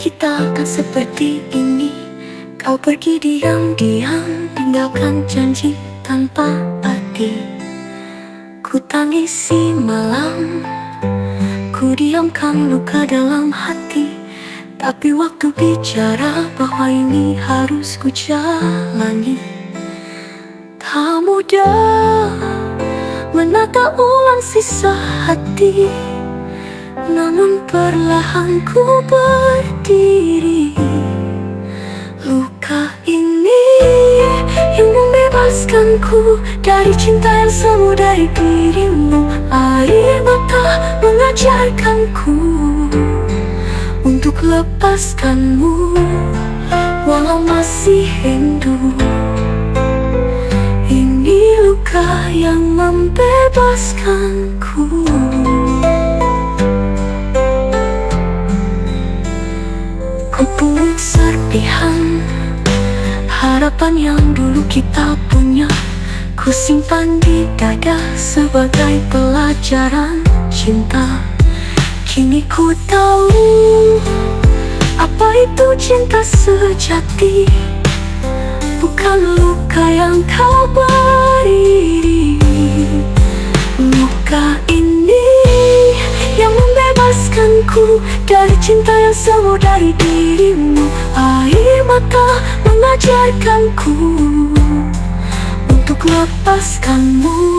kita akan seperti ini. Kau pergi diam-diam, tinggalkan janji tanpa arti. Ku tangisi malam, ku diamkan luka dalam hati. Tapi waktu bicara bahwa ini harus ku jalani. Tak mudah menata ulang sisa hati, namun perlahan ku berdiri. Luka ini yang membebaskanku dari cinta yang semu dari dirimu. Air mata mengajarkanku untuk lepaskanmu, walau masih rindu. Ini luka yang membebaskanku. Ku peluk serpihan harapan yang dulu kita punya. Ku simpan di dada sebagai pelajaran cinta. Kini ku tahu apa itu cinta sejati. Bukan luka yang kau beri. Luka ini yang membebaskanku dari cinta yang semu dari dirimu. Air mata mengajarkanku untuk lepaskanmu,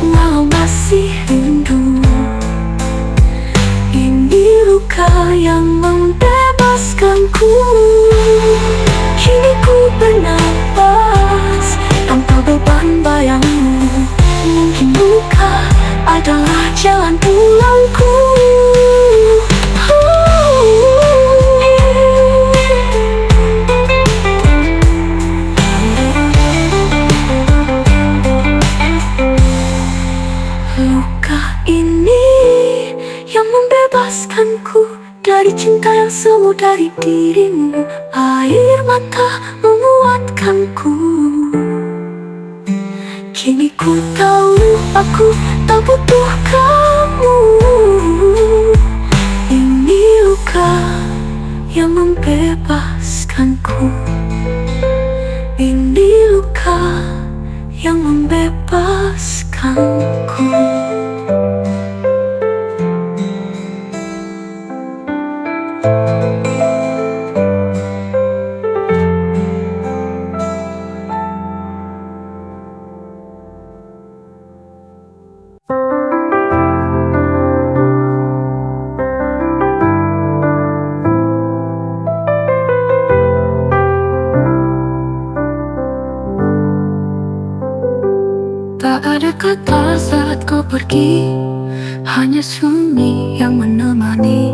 walau masih rindu. Ini luka yang membebaskanku. Kini ku bernapas tanpa beban bayangmu. Mungkin luka adalah jalan pulangku. Luka ini yang membebaskanku dari cinta yang semu dari dirimu. Air mata menguatkanku. Kini ku tahu aku tak butuh kamu. Ini luka yang membebaskanku. Ini luka yang membebaskanku. Tak ada kata saat kau pergi, hanya sunyi yang menemani.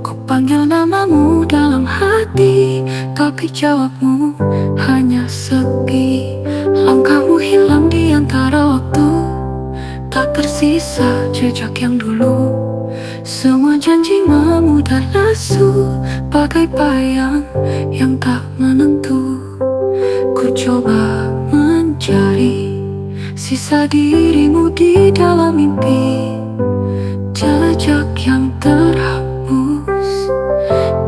Ku panggil namamu dalam hati, tapi jawabmu hanya sepi. Langkahmu hilang di antara waktu, tak tersisa jejak yang dulu. Semua janji memudar lesu, bagai bayang yang tak menentu. Ku coba mencari sisa dirimu di dalam mimpi. Jejak yang terhapus,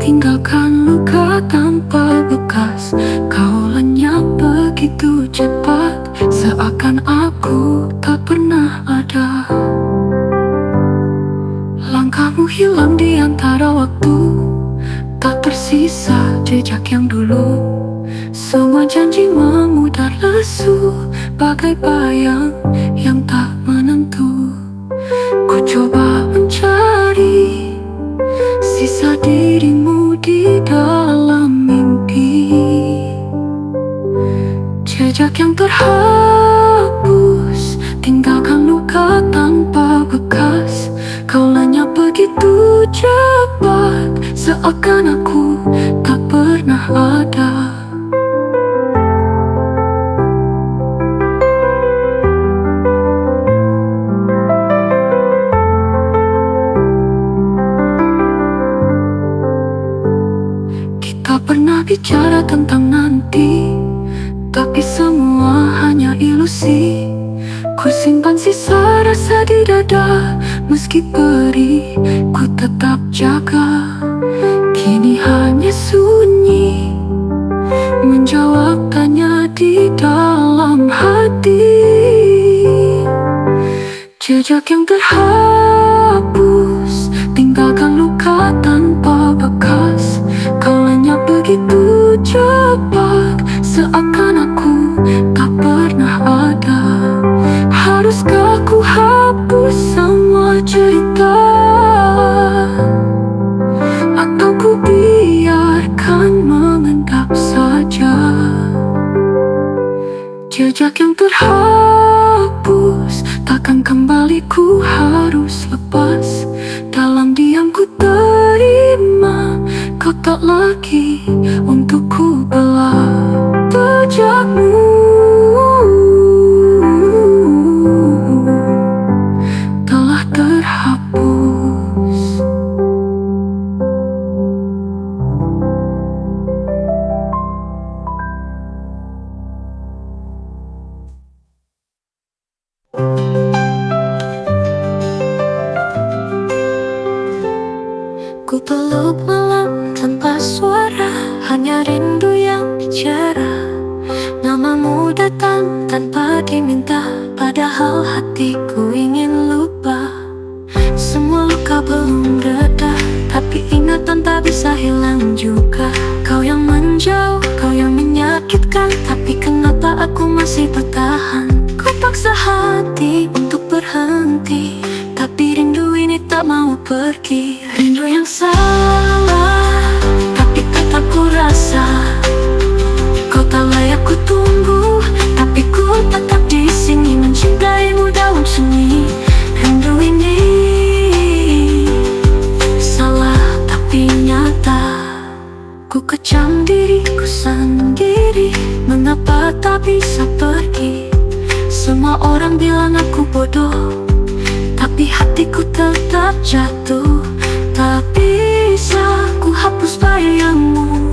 tinggalkan luka tanpa bekas. Kau lenyap begitu cepat, seakan aku tak pernah ada. Langkahmu hilang di antara waktu, tak tersisa jejak yang dulu. Semua janji memudar lesu, bagai bayang yang tak menentu. Ku coba mencari sisa dirimu di dalam mimpi. Jejak yang terhapus, tinggalkan luka tanpa bekas. Kau lenyap begitu cepat, seakan aku tak pernah ada. Pernah bicara tentang nanti, tapi semua hanya ilusi. Ku simpan sisa rasa di dada, meski perih ku tetap jaga. Kini Jejak yang terhapus, tinggalkan luka tanpa bekas. Kau lenyap begitu cepat, seakan aku tak pernah ada. Haruskah ku hapus semua cerita, atau ku biarkan mengendap saja? Jejak yang terhapus, takkan kembali ku harus lepas. Dalam diam ku terima, kau tak lagi untuk ku belah. Jejakmu telah terhapus. Ku peluk malam tanpa suara, hanya rindu yang bicara. Namamu datang tanpa diminta, padahal hatiku ingin lupa. Semua luka belum reda, tapi ingatan tak bisa hilang juga. Kau yang menjauh, kau yang menyakitkan, tapi kenapa aku masih bertahan? Ku paksa hati untuk berhenti, tapi rindu ini tak mau pergi. Rindu yang salah, tapi tetap ku rasa. Kau tak layak ku tunggu, tapi ku tetap di sini mencintaimu dalam sunyi. Rindu ini salah tapi nyata. Ku kecam diriku sendiri, mengapa tak bisa pergi? Semua orang bilang aku bodoh, tapi hatiku tetap jatuh. Tak bisa ku hapus bayangmu,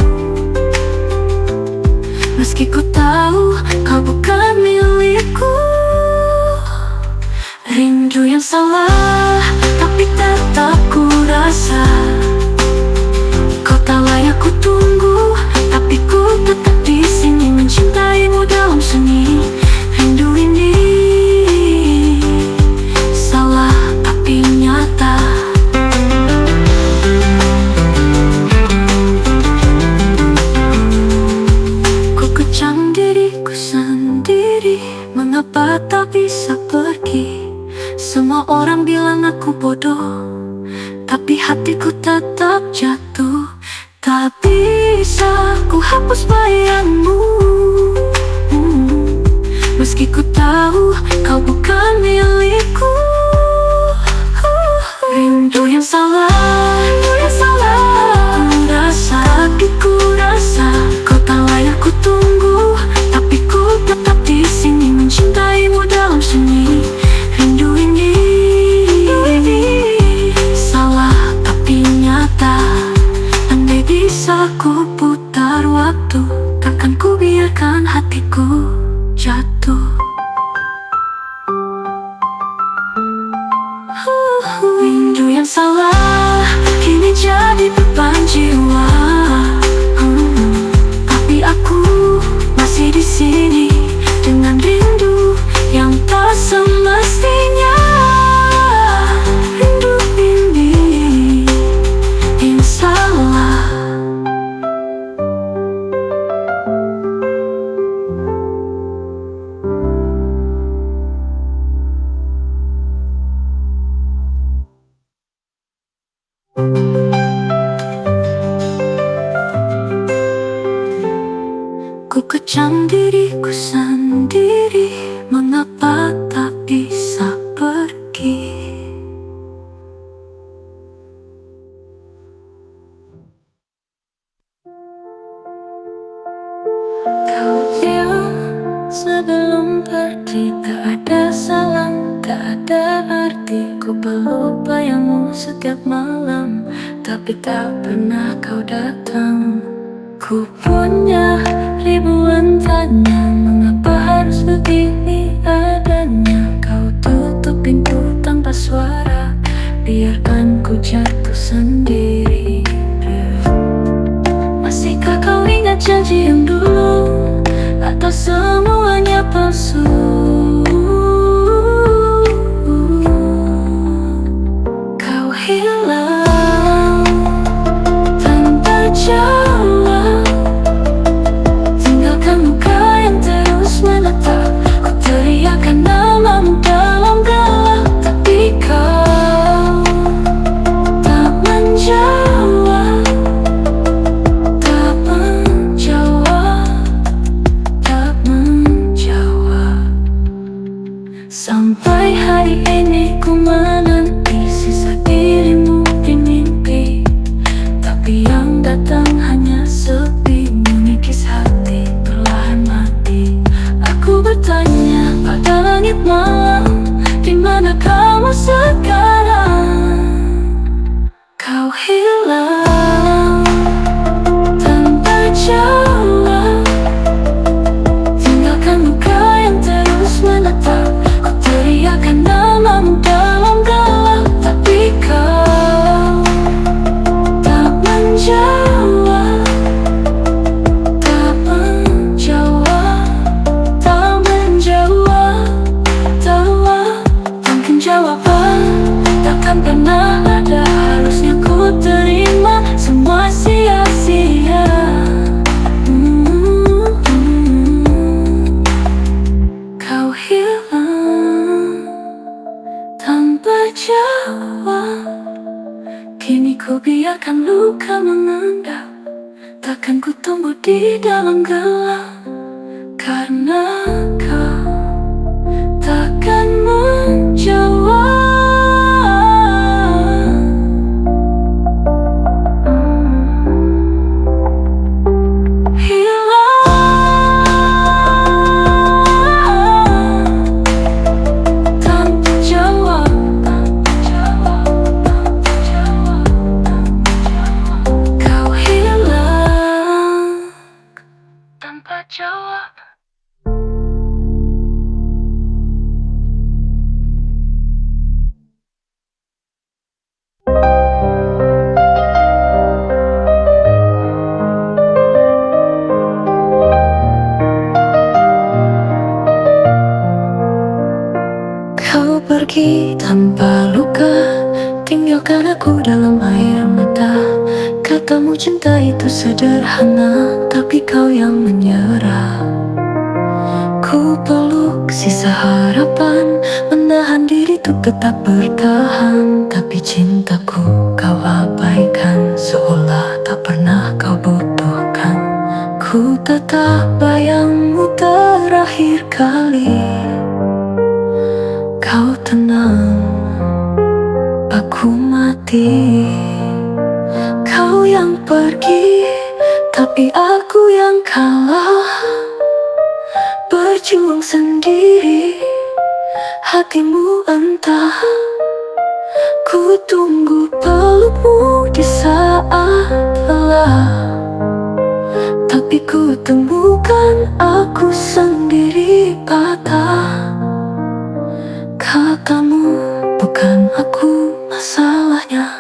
meski ku tahu kau bukan milikku. Rindu yang salah, tapi tetap ku rasa. Kau tak layak ku tunggu, tapi ku tetap di sini mencintaimu dalam sunyi. Rindu ini salah tapi nyata. Ku kecam diriku sendiri, mengapa tak bisa pergi? Semua orang bilang aku bodoh, tapi hatiku tetap jatuh. Tak bisa ku hapus bayangmu, meski ku tahu kau bukan milikku. Rindu yang salah, rindu yang salah. Ku rasa, tapi ku rasa kau tak layak ku tunggu, tapi ku tetap di sini mencintaimu dalam sunyi. Rindu ini salah tapi nyata. Andai bisa ku putar waktu, takkan ku biarkan hatiku jatuh. Rindu yang salah kini jadi beban jiwa. Tapi aku masih di sini dengan rindu yang tak semestinya. Rindu ini yang salah. Ku kecam diriku sendiri, mengapa tak bisa pergi? Kau diam sebelum pergi, tak ada salam, tak ada arti. Ku peluk bayangmu setiap malam, tapi tak pernah kau datang. Ku punya ribuan tanya, mengapa harus begini adanya? Kau tutup pintu tanpa suara, biarkan ku jatuh sendiri. Masihkah kau ingat janji yang dulu, atau semuanya palsu? sekarang kau hilang tanpa jawab, tinggalkan luka yang terus menatap. Ku teriakkan namamu dalam gelap, tapi kau tak menjawab, tak menjawab, tak menjawab, mungkin jawaban takkan pernah ada. Harusnya ku terima semua sia-sia. Kau hilang tanpa jawab, kini ku biarkan luka mengendap. Takkan ku tunggu di dalam gelap, karena kau takkan menjawab. Jawab. Kau pergi tanpa luka, tinggalkan aku dalam air mata. Katamu cinta itu sederhana, tapi kau yang menyerah. Ku peluk sisa harapan, menahan diri untuk tetap bertahan. Tapi cintaku kau abaikan, seolah tak pernah kau butuhkan. Ku tatap bayangmu terakhir kali, kau tenang, aku mati. Kau yang pergi, tapi aku yang kalah. Berjuang sendiri, hatimu entah. Ku tunggu pelukmu di saat lelah, tapi ku temukan aku sendiri patah. Katamu bukan aku masalahnya,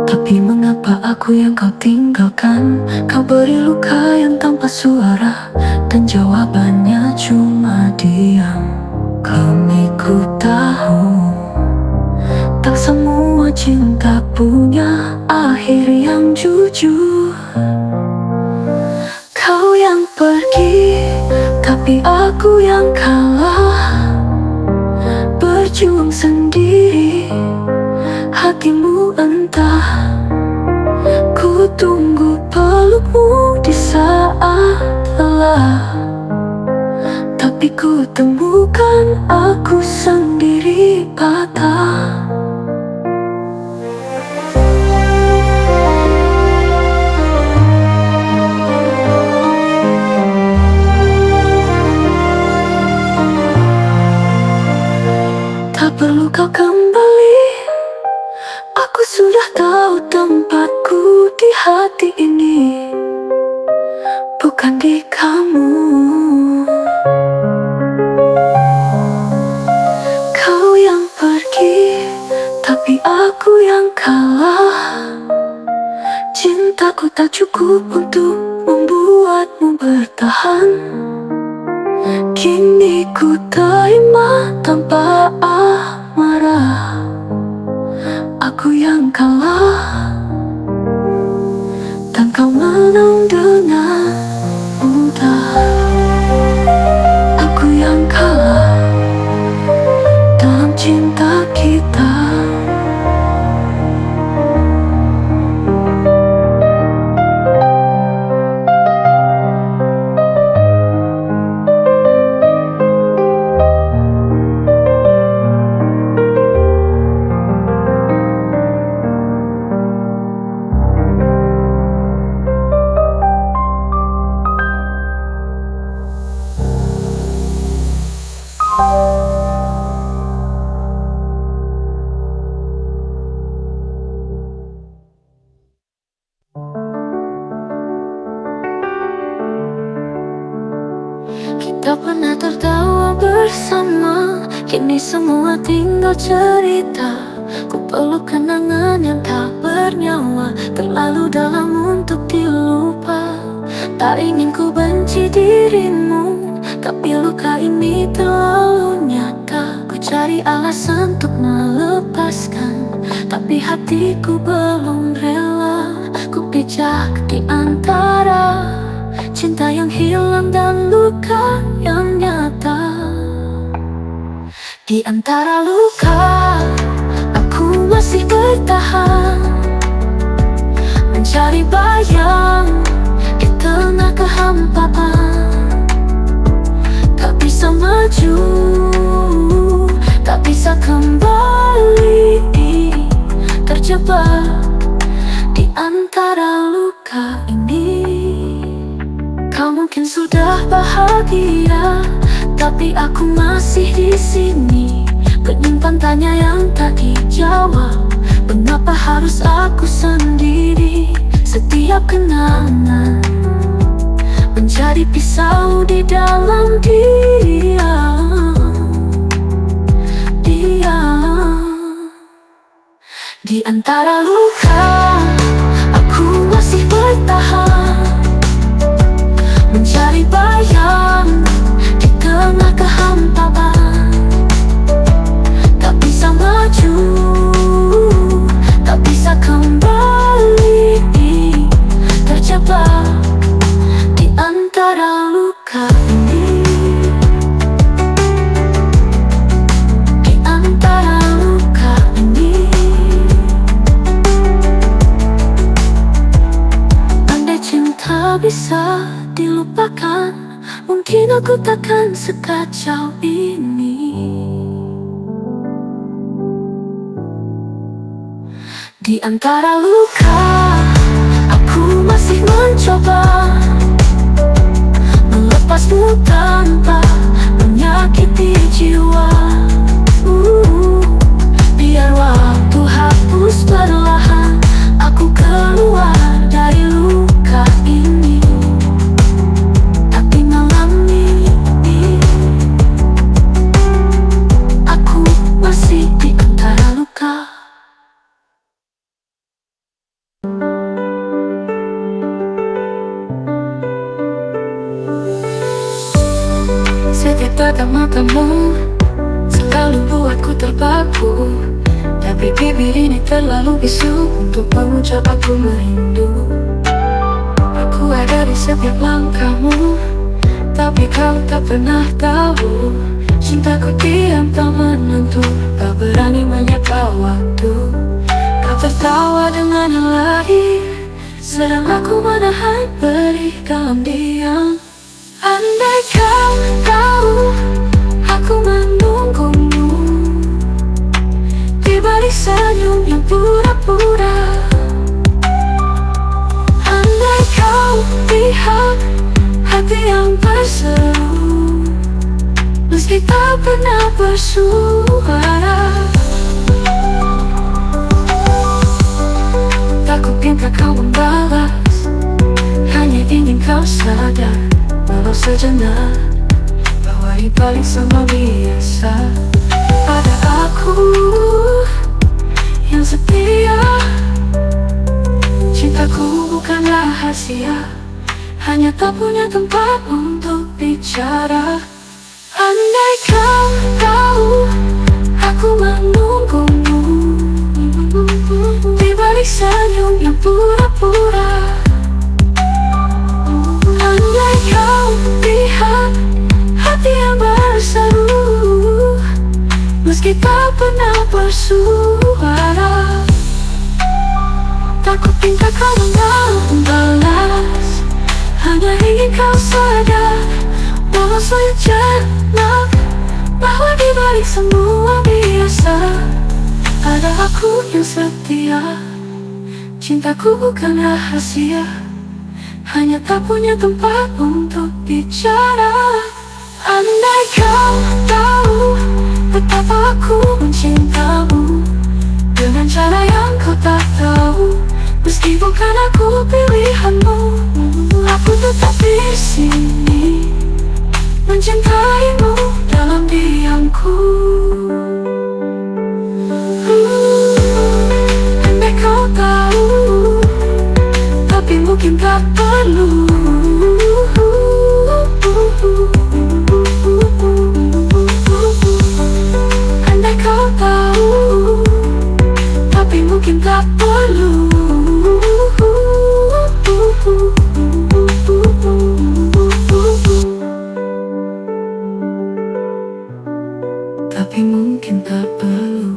tapi mengapa aku yang kau tinggalkan? Kau beri luka yang tanpa suara, dan jawabannya cuma diam. Kini ku tahu, tak semua cinta punya akhir yang jujur. Kau yang pergi, tapi aku yang kalah. Berjuang sendiri, hatimu entah. Ku tunggu pelukmu di saat lelah, tapi ku temukan aku sendiri patah. Tak perlu kau kembali, aku sudah tahu tempatku di hati ini, bukan di kamu. Kau yang pergi, tapi aku yang kalah. Cintaku tak cukup untuk membuatmu bertahan. Kini ku terima tanpa amarah, aku yang kalah, dan kau menang dengan mudah. Aku yang kalah dalam cinta kita. Kita pernah tertawa bersama, kini semua tinggal cerita. Ku peluk kenangan yang tak bernyawa, terlalu dalam untuk dilupa. Tak ingin ku benci dirimu, tapi luka ini terlalu nyata. Ku cari alasan untuk melepaskan, tapi hatiku belum rela. Ku pijak di antara cinta yang hilang dan luka yang nyata. Di antara luka, aku masih bertahan, mencari bayang di tengah kehampaan. Tak bisa maju, tak bisa kembali, terjebak di antara luka ini. Kau mungkin sudah bahagia, tapi aku masih di sini, menyimpan tanya yang tak dijawab. Mengapa harus aku sendiri? Setiap kenangan menjadi pisau di dalam diam. Di antara luka, aku masih bertahan, mencari bayang di tengah kehampaan. Tak bisa maju, tak bisa kembali, terjebak di antara luka ini. Di antara luka ini. Andai cinta bisa dilupakan, mungkin aku takkan sekacau ini. Di antara luka, aku masih mencoba melepasmu tanpa menyakiti jiwa. Biar waktu hapus perlahan, aku keluar dari luka ini. Tapi malam ini, aku masih di antara luka. Setiap tatap matamu selalu buatku terpaku, tapi bibir ini terlalu bisu untuk mengucap aku merindu. Aku ada di setiap langkahmu, tapi kau tak pernah tahu. Cintaku diam tak menentu, tak berani menyapa waktu. Kau tertawa dengan yang lain, sedang aku menahan perih dalam diam. Andai kau tahu aku menunggumu di balik senyum yang pura-pura. Andai kau lihat hati yang berseru, meski tak pernah bersuara. Tak kupinta kau membalas, hanya ingin kau sadar walau sejenak bahwa di balik semua biasa ada aku yang setia. Cintaku bukan rahasia, hanya tak punya tempat untuk bicara. Andai kau tahu aku menunggumu di balik senyum yang pura-pura. Andai kau lihat hati yang berseru, meski tak pernah bersuara. Tak kupinta kau membalas, hanya ingin kau sadar walau sejenak bahwa di balik semua biasa ada aku yang setia. Cintaku bukan rahasia, hanya tak punya tempat untuk bicara. Andai kau tahu betapa aku mencintamu dengan cara yang kau tak tahu. Meski bukan aku pilihanmu, aku tetap di sini mencintai. perlu. Andai kau tahu, tapi mungkin tak perlu. Tapi mungkin tak perlu.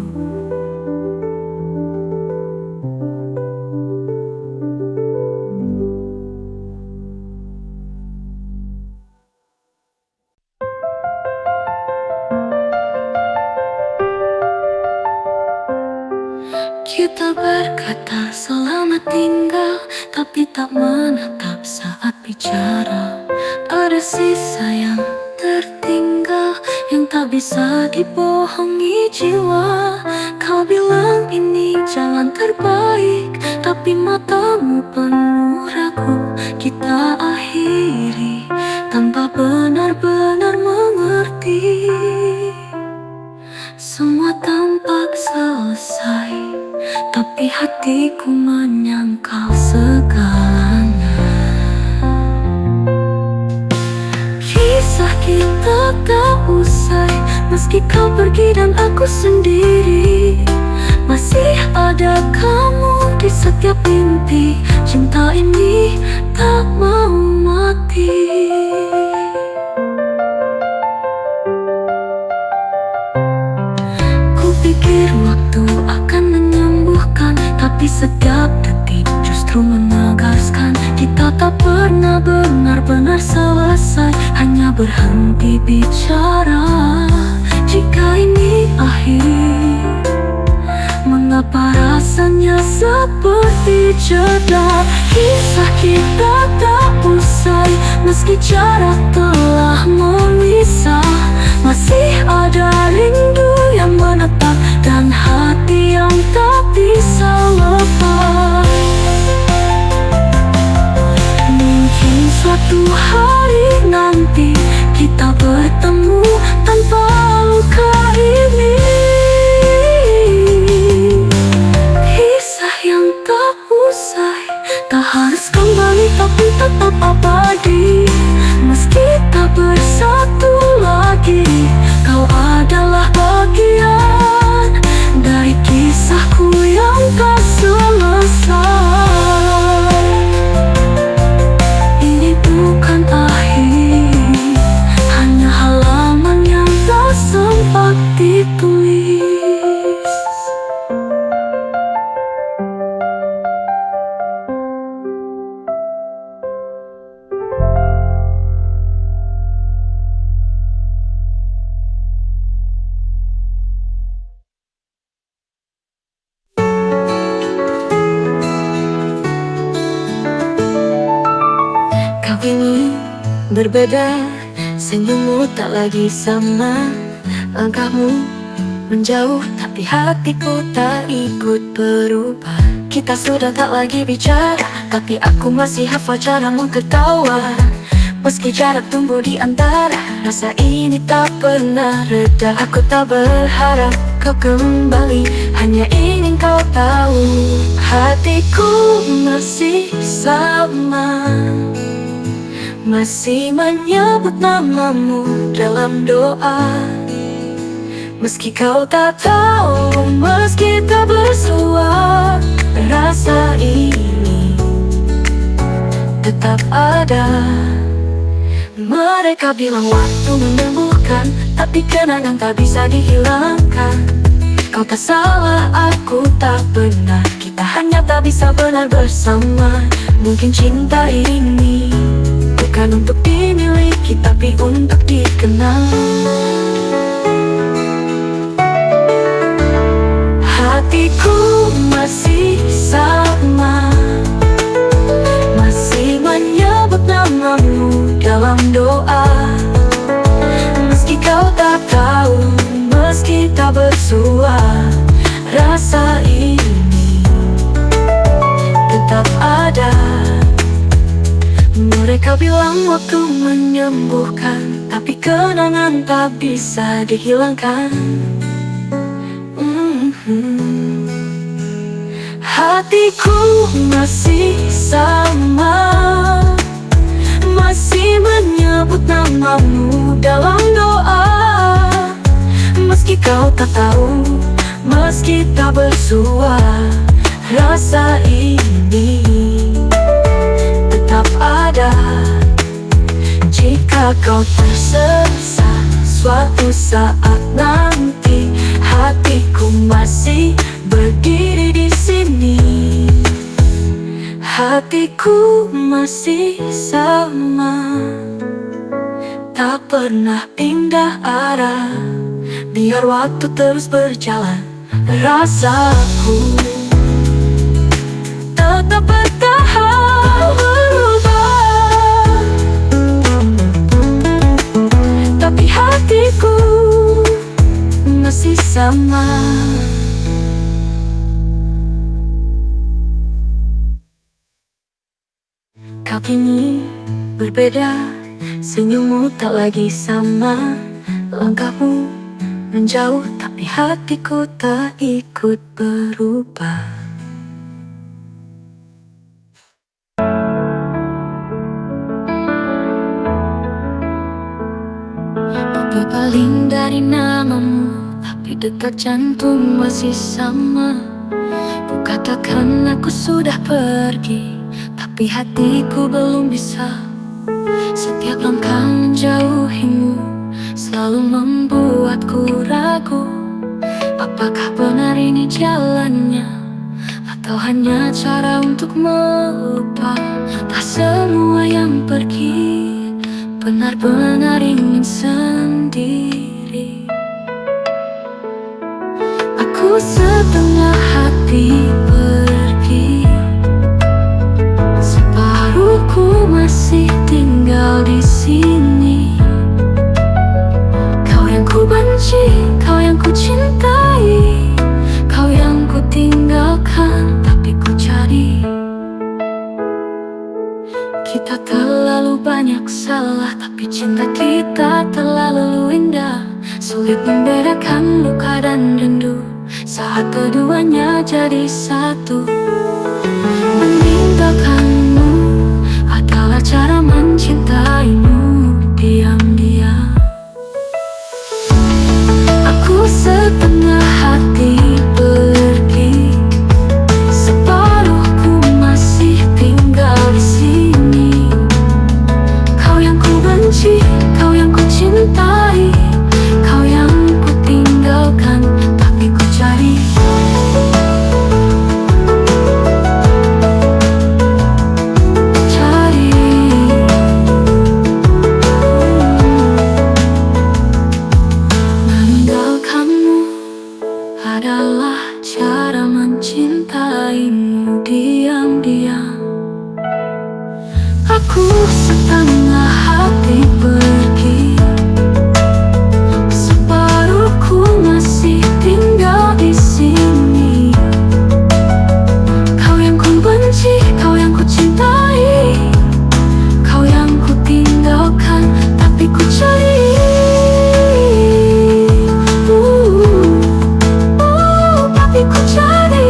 Kita berkata selamat tinggal, tapi tak menatap saat bicara. Ada sisa yang tertinggal, yang tak bisa dibohongi jiwa. Kau bilang ini jalan terbaik, tapi matamu penuh ragu. Kita akhiri tanpa benar-benar mengerti. Semua tampak selesai, tapi hatiku menyangkal segalanya. Kisah kita tak usai, meski kau pergi dan aku sendiri. Masih ada kamu di setiap mimpi. Cinta ini tak mau mati. Pikir waktu akan menyembuhkan, tapi setiap detik justru menegaskan. Kita tak pernah benar-benar selesai, hanya berhenti bicara. Jika ini akhir, mengapa rasanya seperti jeda? Kisah kita tak usai, meski jarak telah memisah. Masih ada rindu yang menetap dan hati yang tak bisa lepas. Mungkin suatu hari nanti kita bertemu tanpa luka ini. Kisah yang tak usai tak harus kembali, tapi tetap abadi. Meski tak bersatu lagi, kau adalah bagian dari kisahku yang tak selesai. Ini bukan akhir, hanya halaman yang tak sempat ditulis. Ini berbeda, senyummu tak lagi sama. Langkahmu menjauh, tapi hatiku tak ikut berubah. Kita sudah tak lagi bicara, tapi aku masih hafal caramu tertawa. Meski jarak tumbuh di antara, rasa ini tak pernah reda. Aku tak berharap kau kembali, hanya ingin kau tahu hatiku masih sama. Masih menyebut namamu dalam doa. Meski kau tak tahu, meski tak bersua, rasa ini tetap ada. Mereka bilang waktu menyembuhkan, tapi kenangan tak bisa dihilangkan. Kau tak salah, aku tak benar. Kita hanya tak bisa benar bersama. Mungkin cinta ini bukan untuk dimiliki, tapi untuk dikenal. Hatiku masih sama, masih menyebut namamu dalam doa. Meski kau tak tahu, meski tak bersua, rasa ini tetap ada. Mereka bilang waktu menyembuhkan, tapi kenangan tak bisa dihilangkan. Hatiku masih sama, masih menyebut namamu dalam doa. Meski kau tak tahu, meski tak bersua, rasa ini tetap ada. Jika kau tersesat suatu saat nanti, hatiku masih berdiri di sini. Hatiku masih sama, tak pernah pindah arah. Biar waktu terus berjalan, rasaku tetap bertahan berubah. Tapi hatiku masih sama. Kau kini berbeda, senyummu tak lagi sama. Langkahmu menjauh, tapi hatiku tak ikut berubah. Berpaling dari namamu, tapi detak jantung masih sama. Kukatakan aku sudah pergi, tapi hatiku belum bisa. Setiap langkah menjauhimu selalu membuatku ragu. Apakah benar ini jalannya, atau hanya cara untuk melupa? Tak semua yang pergi benar-benar ingin sendiri. Aku setengah hati pergi, separuhku masih tinggal di sini. Kau yang ku benci, kau yang ku cintai, kau yang ku tinggalkan, tapi ku cari. Kita terlalu banyak salah, tapi cinta kita terlalu indah. Sulit membedakan luka dan rindu saat keduanya jadi satu. Meninggalkanmu adalah cara mencintaimu diam-diam. Aku setengah hati pergi, separuhku masih tinggal di sini. Kau yang ku benci, kau yang ku cintai, kau yang ku tinggalkan, tapi ku cari. Meninggalkanmu adalah cara mencintaimu diam-diam. Aku setengah hati pergi, separuhku masih tinggal di sini. Kau yang ku benci, kau yang ku cintai, kau yang ku tinggalkan, tapi ku cari. Tapi ku cari.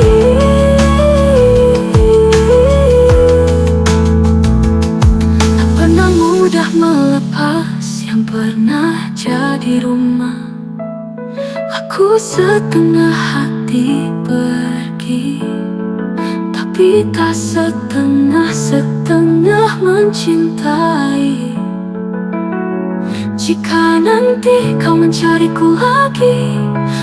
Tak pernah mudah melepas yang pernah jadi rumah. Aku setengah hati pergi, tapi tak setengah-setengah mencintai. Jika nanti kau mencariku lagi,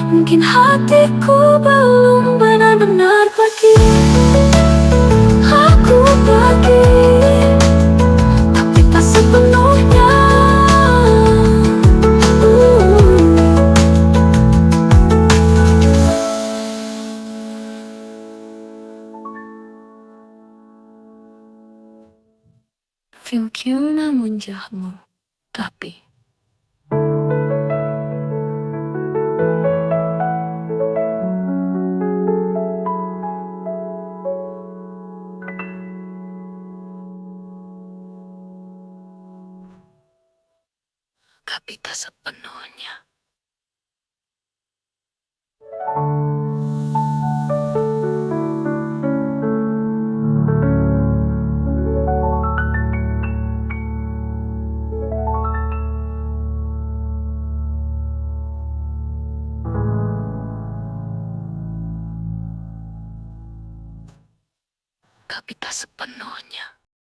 mungkin hatiku belum benar-benar pergi. Aku pergi, tapi tak sepenuhnya. Mungkin namun jahmu, tapi tak sepenuhnya. sepenuhnya.